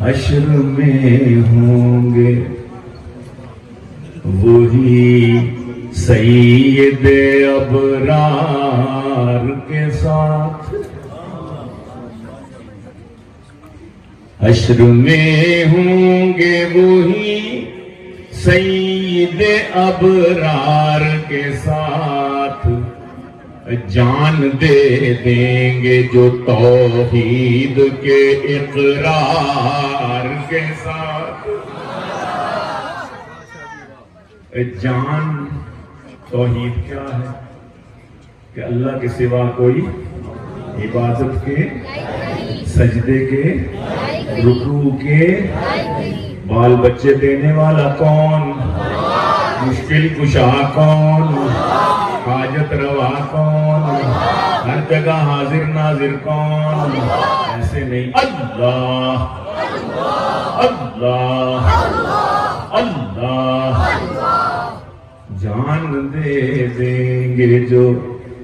حشر میں ہوں گے وہی سید ابرار کے ساتھ، حشر میں ہوں گے وہی سید ابرار کے ساتھ، جان دے دیں گے جو توحید کے اقرار کے ساتھ۔ جان توحید کیا ہے کہ اللہ کے سوا کوئی عبادت کے، سجدے کے، رکوع کے، بال بچے دینے والا کون، مشکل کشا کون، حاجت روا کون، ہر جگہ حاضر ناظر کون، ایسے نہیں، اللہ اللہ اللہ۔ جان دے دیں گے جو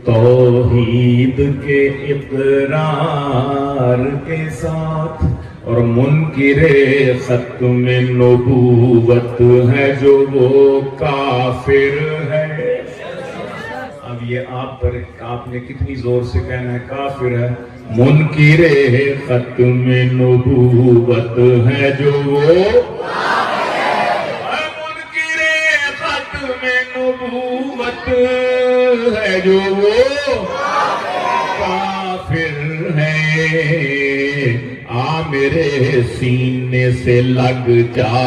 توحید کے اقرار کے ساتھ، اور منکر ختم نبوت ہے جو وہ کافر ہے۔ اب یہ آپ نے کتنی زور سے کہنا ہے کافر ہے۔ منکر ختم نبوت ہے جو وہ منکر ختم نبوت ہے جو وہ کافر ہے۔ آ میرے سینے سے لگ جا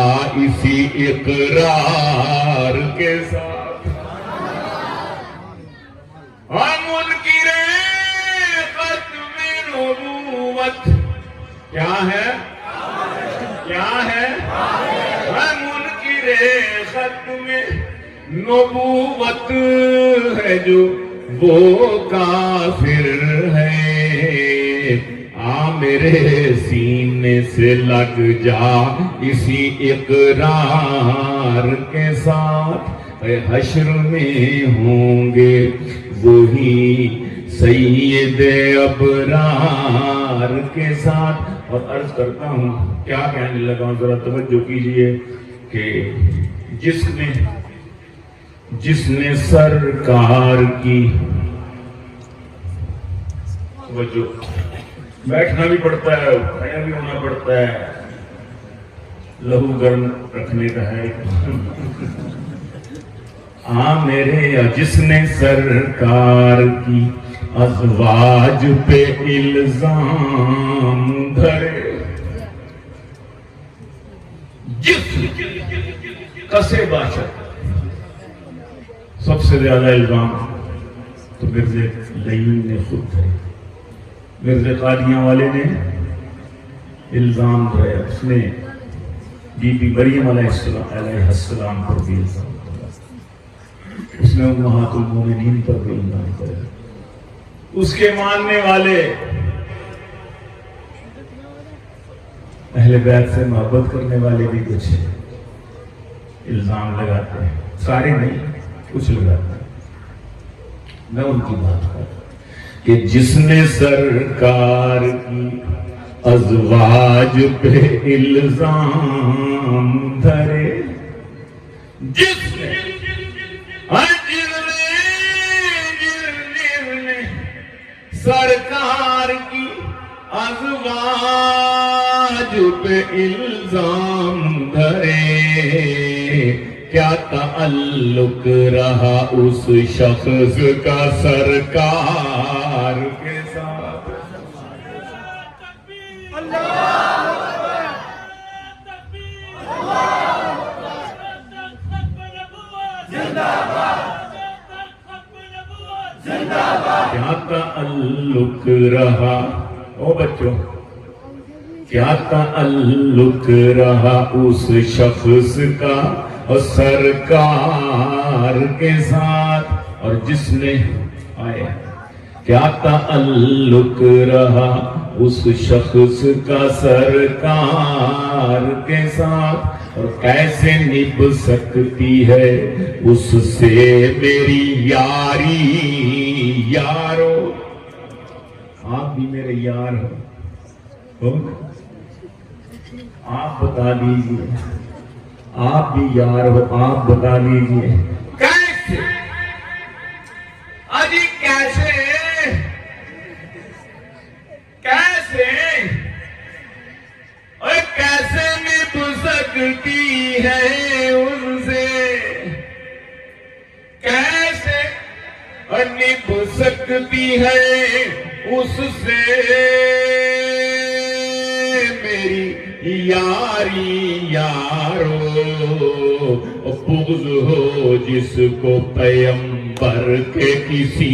اسی اقرار کے ساتھ۔ منکر ختم نبوت کیا ہے؟ کیا ہے؟ منکر ختم نبوت ہے جو وہ کافر ہے۔ آ میرے سینے سے لگ جا اسی اقرار کے ساتھ، حشر میں ہوں گے وہی سید ابرار کے ساتھ۔ اور عرض کرتا ہوں کیا کہنے لگا ہوں، ذرا توجہ کیجئے کہ جس نے سرکار کی توجہ، بیٹھنا بھی پڑتا ہے، کھڑا بھی ہونا پڑتا ہے، لہو گرم رکھنے کا ہے۔ میرے جس نے سرکار کی ازواج پہ الزام دھرے، جس کسے باشد سب سے زیادہ الزام تو مرزا لعین نے خود دھرے، مرزا قادیاں والے نے الزام دھرے، اس نے بی بی مریم علیہ السلام پر بھی الزام دھرا، اس نے امہات المومنین پر بھی الزام دھرا، اس کے ماننے والے اہل بیت سے محبت کرنے والے بھی کچھ الزام لگاتے ہیں، سارے نہیں کچھ لگاتے ہیں۔ میں ان کی بات کر رہا ہوں کہ جس نے سرکار کی ازواج پہ الزام دھرے، جس نے سرکار کی ازواج پہ الزام دھرے، کیا تعلق رہا اس شخص کا سرکار کے ساتھ؟ کیا تعلق رہا او بچوں، کیا تعلق رہا اس شخص کا سرکار کے ساتھ، اور جس نے آیا کیا تعلق رہا اس شخص کا سرکار کے ساتھ، اور کیسے نبھ سکتی ہے اس سے میری یاری، یارو آپ بھی میرے یار ہو، آپ بتا دیجئے، آپ بھی یار ہو، آپ بتا دیجئے کیسے اجی کیسے کیسے اور کیسے نبھ سکتی ہے ان سے، کیسے نبھ سکتی ہے اس سے میری یاری یارو، بغض ہو جس کو پیغمبر کے کسی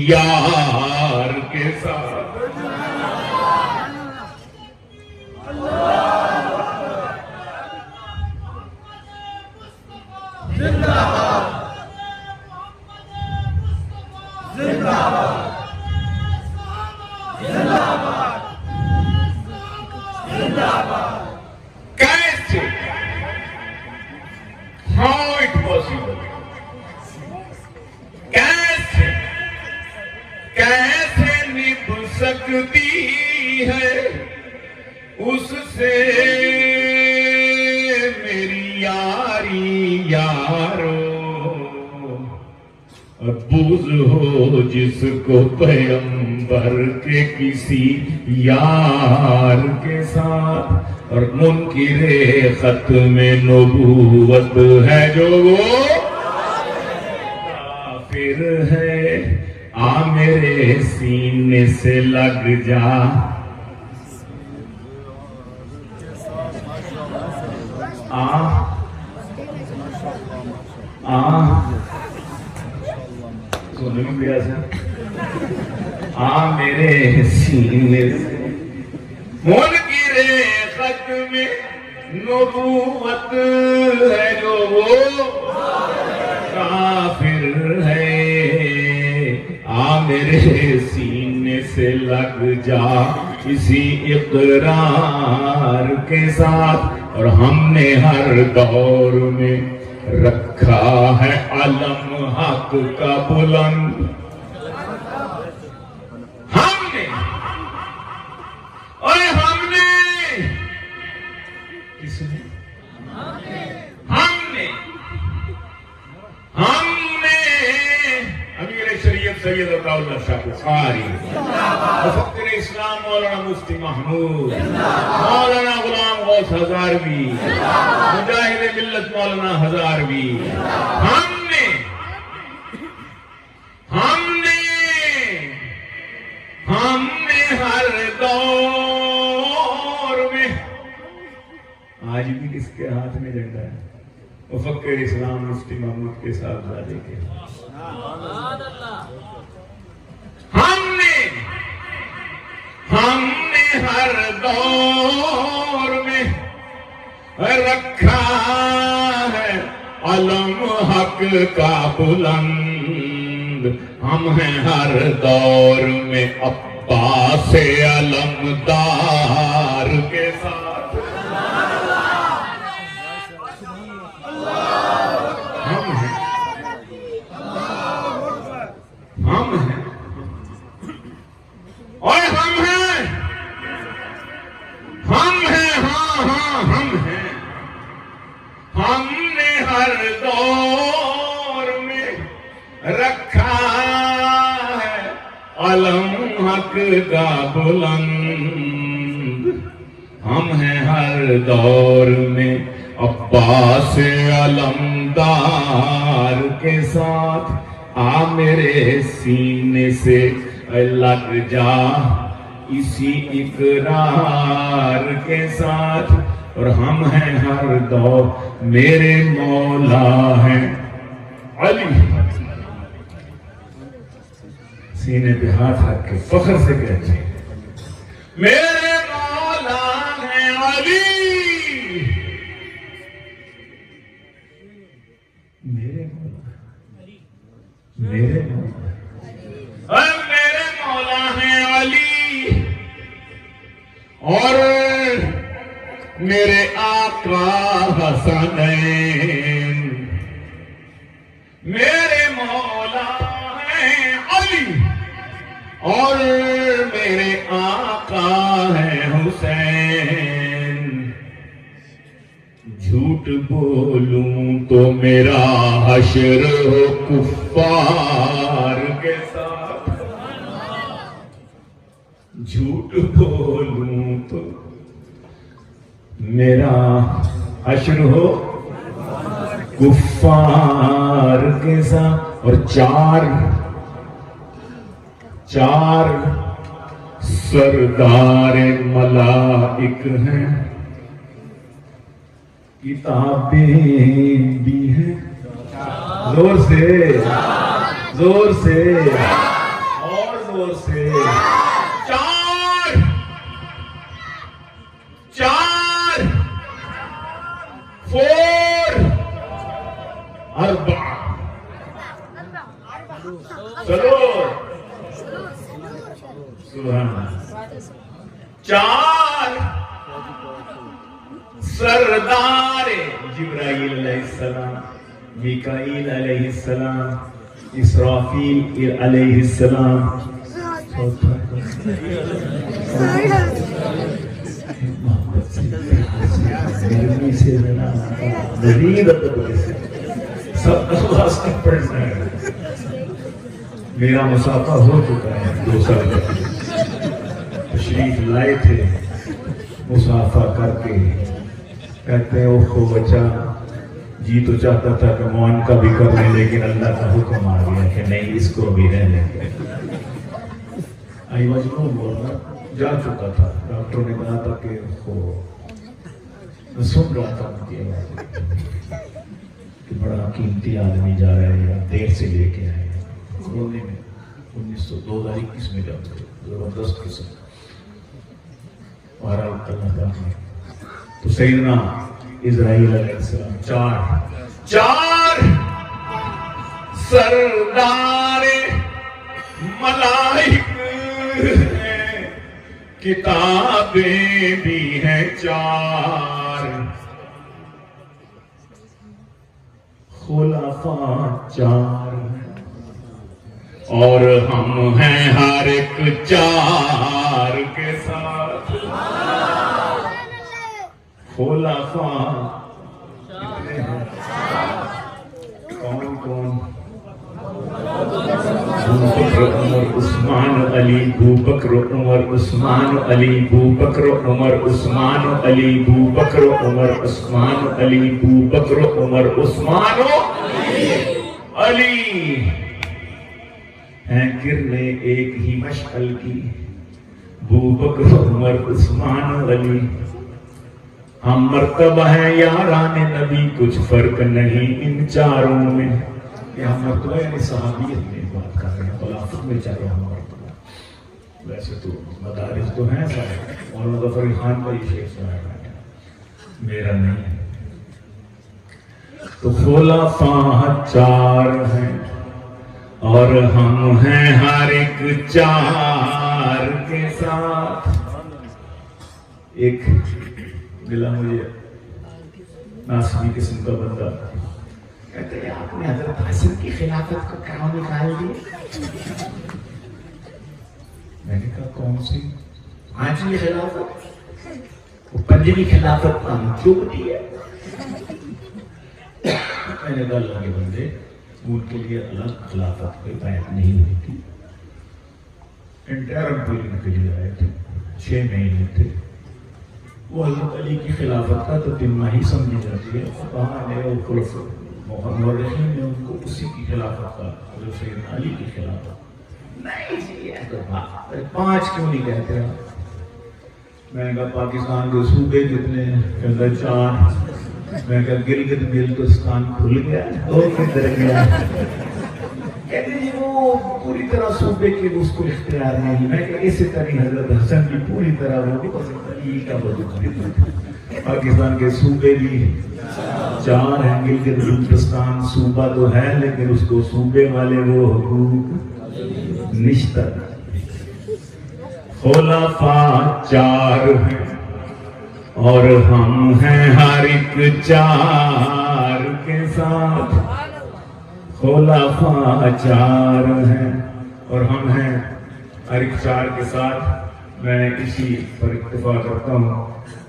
یار کے ساتھ۔ کیسے ہاؤ اٹ پاسبل، کیسے کیسے نبھ سکتی ہے اس سے میری یاری یارو، بغض ہو جس کو پیغمبر کے کسی یار کے ساتھ، اور منکر ختم نبوت ہے جو وہ کافر ہے، آ میرے سینے سے لگ جا، سونے میں گیا سا، میرے سینے سے منکر ختم نبوت ہے جو وہ کافر ہے، میرے سینے سے لگ جا اسی اقرار کے ساتھ، اور ہم نے ہر دور میں رکھا ہے علم حق کا بلند، ہم نے اور ہم نے کس نے ہم نے امیر شریعت سید عطا اللہ شاہ بخاری، مفکر اسلام مولانا مفتی محمود، مولانا غلام غوث ہزاروی، مجاہد ملت مولانا ہزاروی، ہم نے ہر دور میں، آج بھی کس کے ہاتھ میں جھنڈا ہے؟ مفکر اسلام مفتی محمود کے صاحبزادے کے، ہم نے ہر دور میں رکھا ہے علم حق کا بلند، ہم ہیں ہر دور میں عباس علمدار کے ساتھ، ہم ہیں اور ہم ہیں، ہاں ہم ہیں، ہم نے ہر دور میں رکھا ہے علم حق کا بلند، ہم ہیں ہر دور میں عباس علمدار کے ساتھ، آ میرے سینے سے لگ جا اسی اقرار کے ساتھ، اور ہم ہیں ہر دور، میرے مولا ہیں علی، سینے پہ ہاتھ رکھ کے فخر سے کہتے ہیں میرے مولا ہیں علی، میرے مولا ہیں علی، اور میرے آقا حسنین، میرے مولا ہیں علی، اور میرے آقا ہیں حسین، جھوٹ بولوں تو میرا حشر ہو کفار کے ساتھ، جھوٹ بولوں تو میرا حشر ہو کفار کے ساتھ. اور چار سردار ملائک ہیں، کتابیں بھی ہیں. زور سے اور زور سے. چار 4 4 چلو سبحان اللہ. 4 سردار جبرائیل علیہ السلام، میکائیل علیہ السلام، اسرافیل علیہ السلام. سب اخلاص کا پڑھنا ہے. میرا مسافہ ہو چکا ہے 2 سال تشریف لائے تھے، مسافہ کر کے کہتے ہیں اوہ بچہ جی تو چاہتا تھا کہ موان کا بھی کر لیں، لیکن اللہ کا حکم آ گیا کہ نہیں اس کو بھی رہ لیں گے. آئی مجنون بولنا جا چکا تھا، ڈاکٹر نے کہا تھا کہ میں سن رہا تھا ان کی آواز کہ بڑا قیمتی آدمی جا رہا ہے یا دیر سے لے کے آئے. رونے میں 2021 میں جب زبردست قسم بہرحال اللہ تعالیٰ. تو سیدنا اسرائیل علیہ السلام 4 سردار ملائک ہیں، کتابیں بھی ہیں 4، خلفاء 4 ہیں، اور ہم ہیں ہر ایک 4 کے ساتھ. خلفاء کتنے ہیں؟ کون؟ بکر عمر عثمان علی، بکر عمر عثمان علی، بکر عمر عثمان علی، بکر عمر عثمان علی، بکر عمر عثمان علی. ہیں کرنے ایک ہی مشعل کی، بکر عمر عثمان علی. ہم مرتبہ ہیں یاران نبی، کچھ فرق نہیں ان 4 میں. یہاں مرتبہ یعنی صحابیت میں بات کر رہے ہیں، خلافت میں 4 مرتبہ. ویسے تو مدارس تو ہیں سارے، مولانا ظفر علی خان کا یہ شیخ سنایا ہے، میرا نہیں ہے. تو خلفاء 4 ہیں اور ہم ہیں ہر ایک 4 کے ساتھ. ایک ملا مجھے ناصبی قسم کا بندہ، کہتے ہیں آپ نے حضرت حسن کی خلافت کو کہاں نکال دی؟ میں نے کہا کون سی؟ 5ویں خلافت، وہ 5ویں خلافت منسوخ دی ہے. میں نے کہا اللہ کے بندے ان کے لیے الگ خلافت کوئی بیعت نہیں ہوئی تھی، انٹرم پیریڈ کے لیے آئے تھے، 6 مہینے تھے. وہ حضرت علی کی خلافت کا تو تمہ ہی سمجھی جاتی ہے. فقہاء نے مورخین نے ان کو اسی کی خلافت کا، حضرت سیدنا علی کی خلافت نہیں جی. 5 کیوں نہیں کہتے آپ؟ میں نے کہا پاکستان کے صوبے کتنے ہیں؟ کہتا 4. میں کہا گلگت بلتستان کھل گیا، 2 کدھر گیا؟ کہتے جی وہ پوری طرح صوبے کے اس کو اختیار نہیں. میں کہا اسی طرح حضرت حسن بھی پوری طرح ہوگی، کا پاکستان کے صوبے بھی 4 ہیں. گلگت بلتستان صوبہ تو ہے لیکن اس کو صوبے والے وہ حقوق نشتہ. خلفاء 4 ہیں اور ہم ہیں ہر ایک 4 کے ساتھ. خلفاء 4 ہیں اور ہم ہیں ہر ایک 4 کے ساتھ. میں اسی پر اکتفا کرتا ہوں.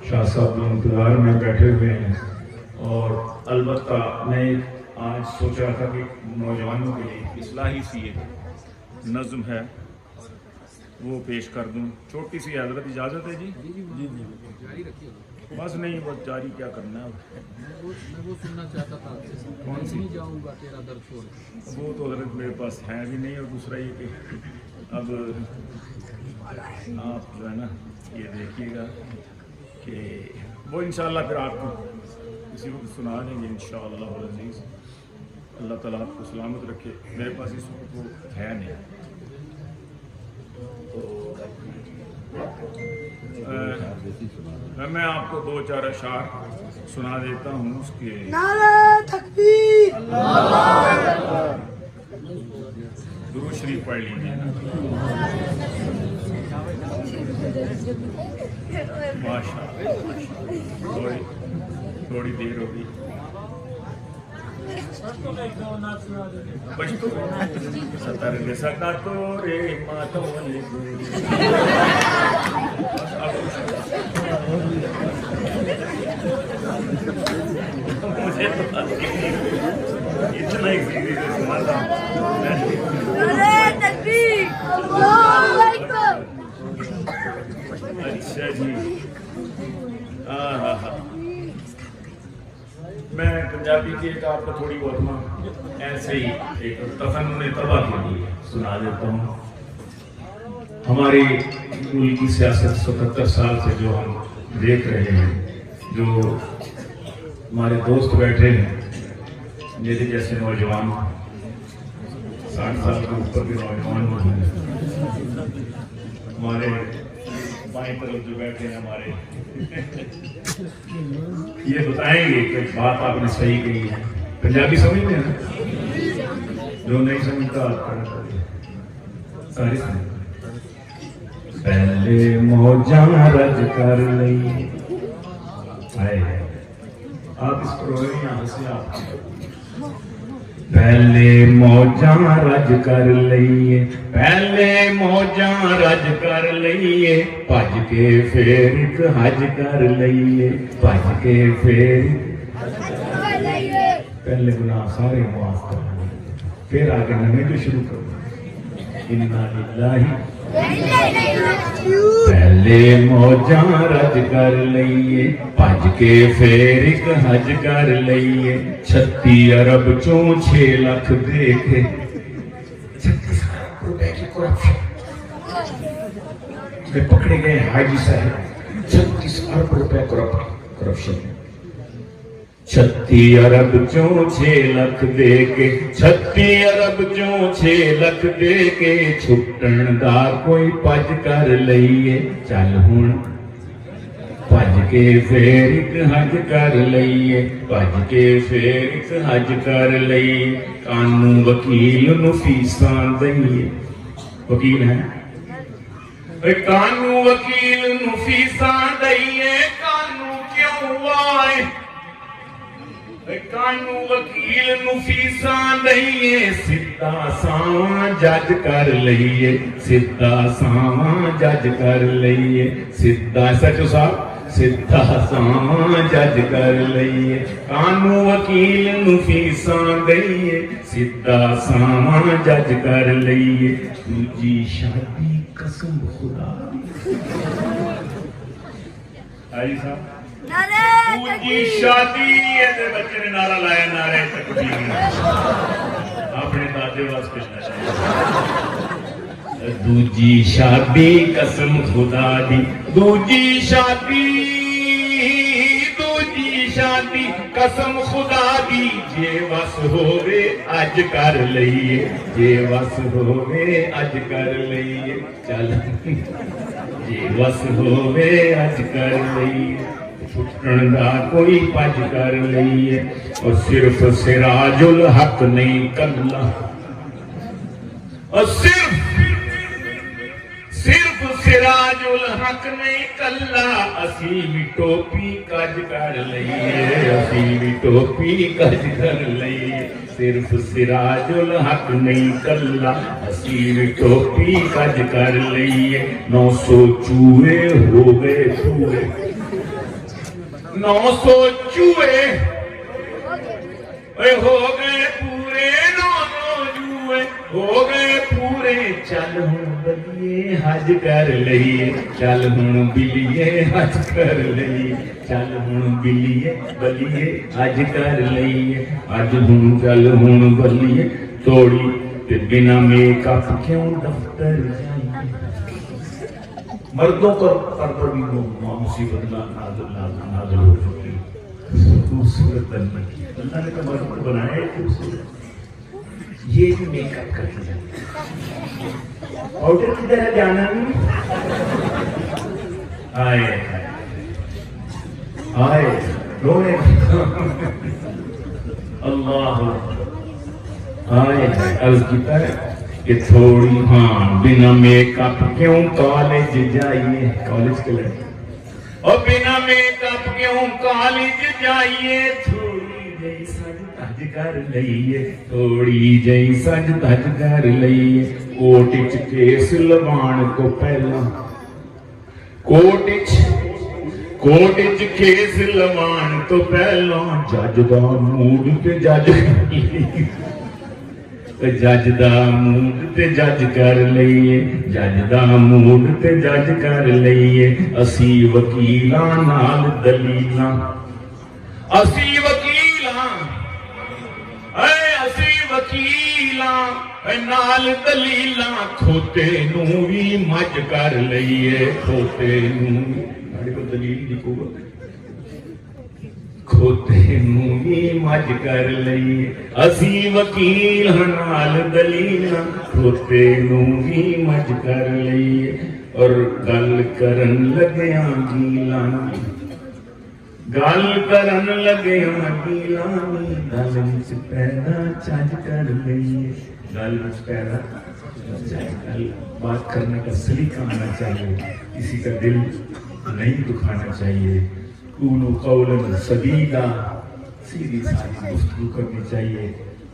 شاہ صاحب انتظار میں بیٹھے ہوئے ہیں اور البتہ میں آج سوچ رہا تھا کہ نوجوانوں کے لیے اصلاحی سی ایک نظم ہے وہ پیش کر دوں. چھوٹی سی حضرت اجازت ہے جی؟ بس نہیں بس جاری کیا کرنا ہے. میں وہ سننا چاہتا تھا کون سی؟ نہیں جاؤں گا تیرا در چھوڑ کے. وہ تو حضرت میرے پاس ہے بھی نہیں. اور دوسرا یہ کہ اب آپ جو ہے نا یہ دیکھیے گا کہ وہ انشاءاللہ پھر آپ کو کسی وقت سنا دیں گے انشاءاللہ العزیز. اللہ تعالیٰ آپ کو سلامت رکھے. میرے پاس اس وقت وہ ہے نہیں. میں آپ کو 2-4 اشعار سنا دیتا ہوں اس کے. نعرہ تکبیر! درود شریف پڑھ لیجیے نا. ماشاءاللہ تھوڑی دیر ہوگی. ستر سکا تو رے ماتو اتنا ہی سنا تھا. نعرہ تکبیر! اللہ اکبر! اچھا جی. میں پنجابی کی ایک آپ کو تھوڑی بہت ایسے ہی ایک تفنن طبع کے لیے سنا دیتا ہوں. ہماری ملک کی سیاست 77 سال سے جو ہم دیکھ رہے ہیں, جو ہمارے دوست بیٹھے ہیں میرے جیسے نوجوان, 60 سال کے اوپر بھی نوجوان ہیں, ہمارے بائیں طرف جو بیٹھے ہیں ہمارے, یہ بتائیں گے کہ بات آپ نے صحیح کہی ہے. پنجابی سمجھتے ہیں نا؟ جو نہیں سمجھتا ساری سمجھ. پہلے موجاں رج کر لئی. آپ اس پر روئے یہاں سے آپ پہلے موجاں رج کر لئیے, پہلے موجاں رج کر لئیے, بھج کے پھر ایک حج کر لئیے, بھج کے پھر پہلے گناہ سارے معاف کر لئیے, پھر آگے نمیں جو شروع کرو. اِنَّا لِلَّهِ پہلے موجاں رج کر لئیے, بھج کے پھر ایک حج کر لئیے, 36 ارب چوں 6 لاکھ دے کے 36 ارب روپے کی کرپشن میں پکڑے گئے حاجی صاحب. 36 ارب روپے کرپشن, 36 ارب چوں 6 لاکھ دے کے, 36 ارب چوں 6 لاکھ دے کے, چھٹن دا کوئی پج کر لئیے. چل ہن بھج کے پھر ایک حج کر لئیے, بھج کے پھر ایک حج کر لئیے. کانوں وکیل نو فیساں دئیے. وکیل ہیں کانوں وکیل نو فیساں دئیے, کانوں کیوں آئے, کانوں وکیل نو فیساں دئیے. سدھا ساواں جج کر لئیے, سدھا ساواں جج کر لئیے. سدھا سچو صاحب سدھا ساواں جج کر لئیے. کانوں وکیل نو فیساں دئیے, سدھا ساواں جج کر لئیے. دوجی شادی قسم خدا آئی صاحب دوجی شادی یہ بچے نے نعرہ لایا, نعرہ تکبیر. اپنے دادے واسطے دوجی شادی قسم خدا دی, دوجی شادی قسم خدا دی. جے وس ہووے اج کر لئیے, جے وس ہووے اج کر لئیے. چل جے وس ہووے اج کر لئیے, چھٹن دا کوئی پج کر لئیے. اور صرف سراج الحق نہیں کلا, اور صرف سراج الحق نہیں کلا, اسی بھی ٹوپی کج کر لئیے, اسی بھی ٹوپی کج کر لئیے. صرف سراج الحق نہیں کلا, اسی بھی ٹوپی کج کر لئیے. 900 چوہے ہو گئے چوہے, 900 چوہے اے ہو گئے پورے نو جوئے ہو گئے پورے چل ہوں بلیے حج کر لئیے چل ہوں بلیے حج کر لئیے چل ہوں بلیے بلیے حج کر لئیے حج ہوں چل ہوں بلیے توڑی تے بنا میک اپ کیوں دفتر جائیے مردوں پر بھی مصیبت نازل ہو چکی خوبصورت اللہ نے تو مرد کو بنایا ہے خوبصورت یہ بھی میک اپ کر کے جاتے پاؤڈر کدھر ہے جانا نہیں آئے آئے رونے اللہ آئے عرض کیتا ہے کہ تھوڑی ہاں بنا میک اپ کیوں کالج جائیے کالج کے لئے اور بنا میک اپ کیوں کالج جائیے تھوڑی جئی سج دھج کر لئیے تھوڑی جئی سج دھج کر لئیے کوٹچ کیس لوان کو پہلا کوٹچ کیس لوان تو پہلا جج دا موڈ تے جج جج دا موڈ تے جج کر لئیے جج دا موڈ تے جج کر لئیے اسی وکیلاں نال دلیلاں اسی وکیلاں نال دلیلاں کھوتے نوں وی مج کر لئیے کھوتے نوں ساڈے کول دلیل دی قوت کھوتے نوں وی مج کر لئیے اسی وکیل نال دلیلاں کھوتے نوں وی مج کر لئیے اور گل کرن لگیاں گیلاں گل کرن لگیاں گیلاں گل وچ پیدا چج کر لئیے گل وچ پیدا بات کرنے کا سلیقہ آنا چاہیے کسی کا دل نہیں دکھانا چاہیے قولوا قولا سدیدا سیدھی سادھی گفتگو کرنی چاہیے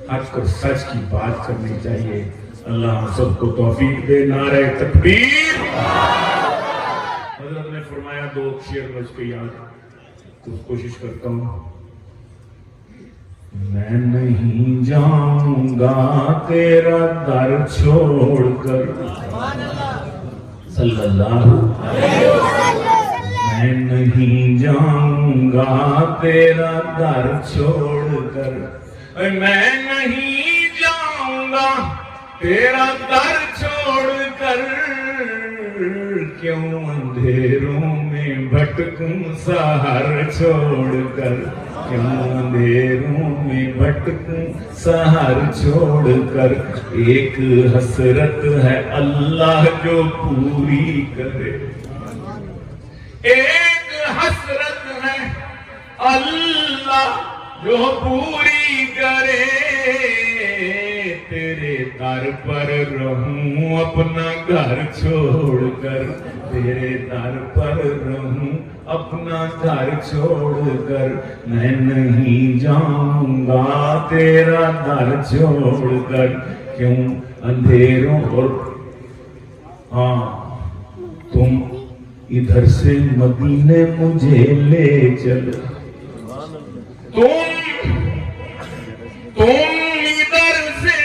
حق اور سچ کی بات کرنی چاہیے اللہ ہم سب کو توفیق دے نعرہ تکبیر حضرت نے فرمایا دو شعر میں اس کو یاد کوشش کرتا ہوں میں نہیں جاؤں گا تیرا در چھوڑ کر صلی اللہ علیہ وسلم میں نہیں جاؤں گا تیرا در چھوڑ کر میں نہیں جاؤں گا تیرا در چھوڑ کر کیوں اندھیروں میں بھٹکوں سہر چھوڑ کر کیوں اندھیروں میں بھٹکوں سہر چھوڑ کر ایک حسرت ہے اللہ جو پوری کرے ایک حسرت ہے اللہ جو پوری کرے تیرے در پر رہوں اپنا گھر چھوڑ کر تیرے در پر رہوں اپنا گھر چھوڑ کر میں نہیں جاؤں گا تیرا در چھوڑ کر کیوں اندھیروں اور ہاں تم ادھر سے مدینے مجھے لے چلو تم ادھر سے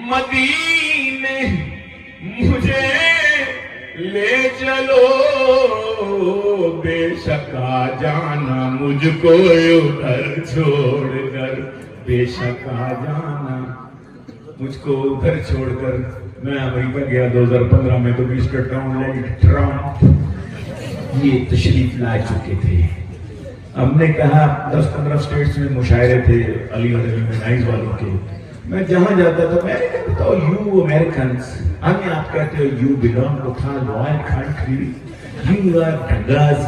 مدینے مجھے لے چلو بے شک آ جانا مجھ کو ادھر چھوڑ کر بے شک آ جانا مجھ کو ادھر چھوڑ کر میں امریکہ گیا 2015 میں تو مسٹر ٹرمپ یہ تشریف لا چکے تھے ہم نے کہا 10-15 اسٹیٹس میں مشاعرے تھے علی گڑھ میں نائز والوں کے میں جہاں جاتا تھا میں نے کہا بتاؤ یو امریکنس ہمیں آپ کہتے ہو you belong to third world country you are dangas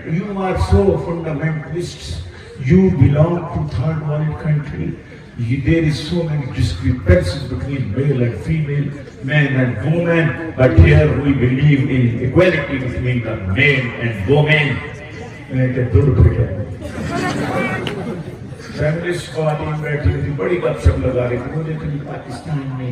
you are so fundamentalists you belong to third world country there is so many discrepancies between male and female, man and woman, but here we believe in equality between the man and woman. فیملیسٹ خواتین بیٹھی ہوئی تھی بڑی گپ شپ لگا رہی تھی مجھے کہیں پاکستان میں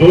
2